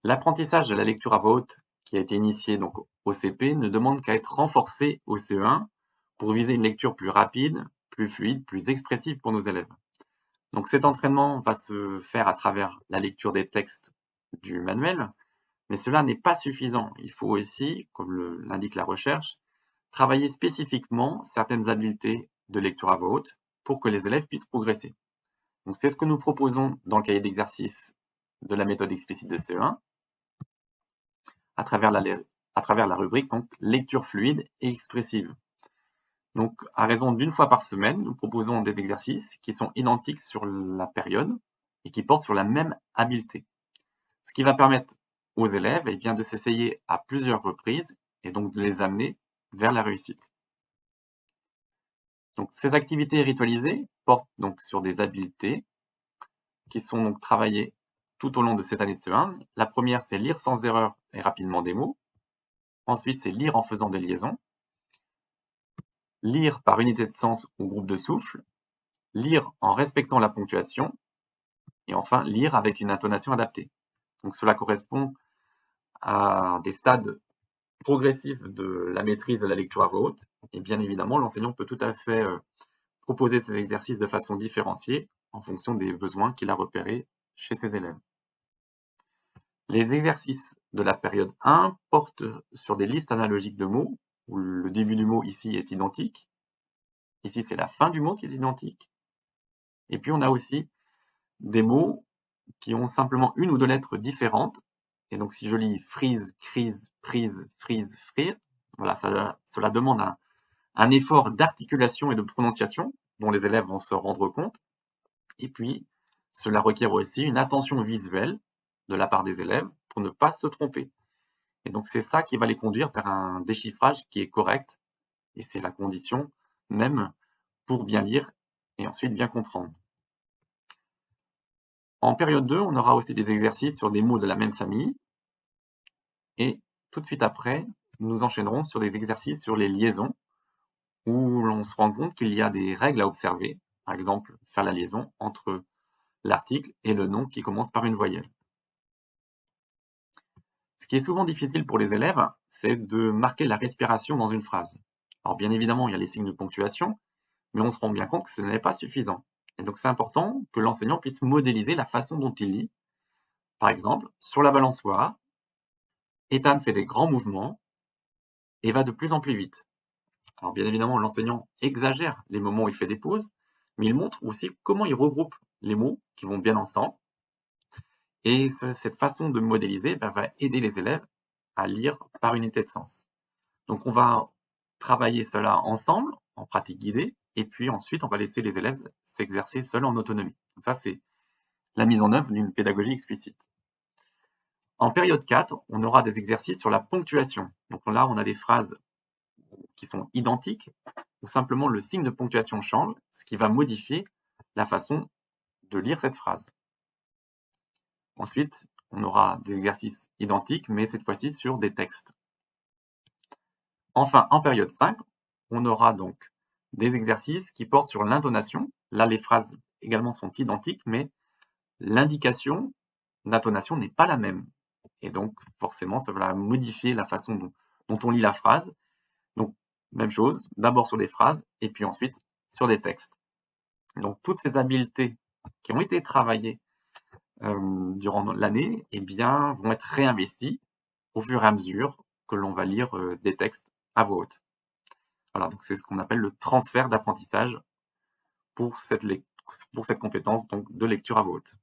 L'apprentissage de la lecture à voix haute, qui a été initié donc au CP, ne demande qu'à être renforcé au CE1 pour viser une lecture plus rapide, plus fluide, plus expressive pour nos élèves. Donc cet entraînement va se faire à travers la lecture des textes du manuel, mais cela n'est pas suffisant. Il faut aussi, comme l'indique la recherche, travailler spécifiquement certaines habiletés de lecture à voix haute pour que les élèves puissent progresser. Donc c'est ce que nous proposons dans le cahier d'exercice de la méthode explicite de CE1 à travers la rubrique donc, lecture fluide et expressive. Donc à raison d'une fois par semaine, nous proposons des exercices qui sont identiques sur la période et qui portent sur la même habileté. Ce qui va permettre aux élèves bien, de s'essayer à plusieurs reprises et donc de les amener vers la réussite. Donc, ces activités ritualisées portent donc sur des habiletés qui sont donc travaillées tout au long de cette année de CE1. La première, c'est lire sans erreur et rapidement des mots. Ensuite, c'est lire en faisant des liaisons. Lire par unité de sens ou groupe de souffle. Lire en respectant la ponctuation. Et enfin, lire avec une intonation adaptée. Donc, cela correspond à des stades progressifs de la maîtrise de la lecture à voix haute. Et bien évidemment, l'enseignant peut tout à fait proposer ces exercices de façon différenciée en fonction des besoins qu'il a repérés chez ses élèves. Les exercices de la période 1 portent sur des listes analogiques de mots, où le début du mot ici est identique. Ici, c'est la fin du mot qui est identique. Et puis, on a aussi des mots qui ont simplement une ou deux lettres différentes. Et donc, si je lis freeze, crise, prise, freeze, frire, voilà, cela demande un effort d'articulation et de prononciation dont les élèves vont se rendre compte. Et puis, cela requiert aussi une attention visuelle de la part des élèves pour ne pas se tromper. Et donc, c'est ça qui va les conduire vers un déchiffrage qui est correct. Et c'est la condition même pour bien lire et ensuite bien comprendre. En période 2, on aura aussi des exercices sur des mots de la même famille. Et tout de suite après, nous enchaînerons sur des exercices sur les liaisons où l'on se rend compte qu'il y a des règles à observer. Par exemple, faire la liaison entre l'article et le nom qui commence par une voyelle. Ce qui est souvent difficile pour les élèves, c'est de marquer la respiration dans une phrase. Alors bien évidemment, il y a les signes de ponctuation, mais on se rend bien compte que ce n'est pas suffisant. Et donc c'est important que l'enseignant puisse modéliser la façon dont il lit. Par exemple, sur la balançoire, Ethan fait des grands mouvements et va de plus en plus vite. Alors bien évidemment, l'enseignant exagère les moments où il fait des pauses, mais il montre aussi comment il regroupe les mots qui vont bien ensemble. Et cette façon de modéliser va aider les élèves à lire par unité de sens. Donc on va travailler cela ensemble, en pratique guidée, et puis ensuite on va laisser les élèves s'exercer seuls en autonomie. Donc ça, c'est la mise en œuvre d'une pédagogie explicite. En période 4, on aura des exercices sur la ponctuation. Donc là, on a des phrases qui sont identiques, où simplement le signe de ponctuation change, ce qui va modifier la façon de lire cette phrase. Ensuite, on aura des exercices identiques, mais cette fois-ci sur des textes. Enfin, en période 5, on aura donc des exercices qui portent sur l'intonation. Là, les phrases également sont identiques, mais l'indication d'intonation n'est pas la même. Et donc, forcément, ça va modifier la façon dont on lit la phrase. Donc, même chose, d'abord sur des phrases, et puis ensuite sur des textes. Donc, toutes ces habiletés qui ont été travaillées durant l'année, vont être réinvesties au fur et à mesure que l'on va lire des textes à voix haute. Voilà, donc c'est ce qu'on appelle le transfert d'apprentissage pour cette compétence donc, de lecture à voix haute.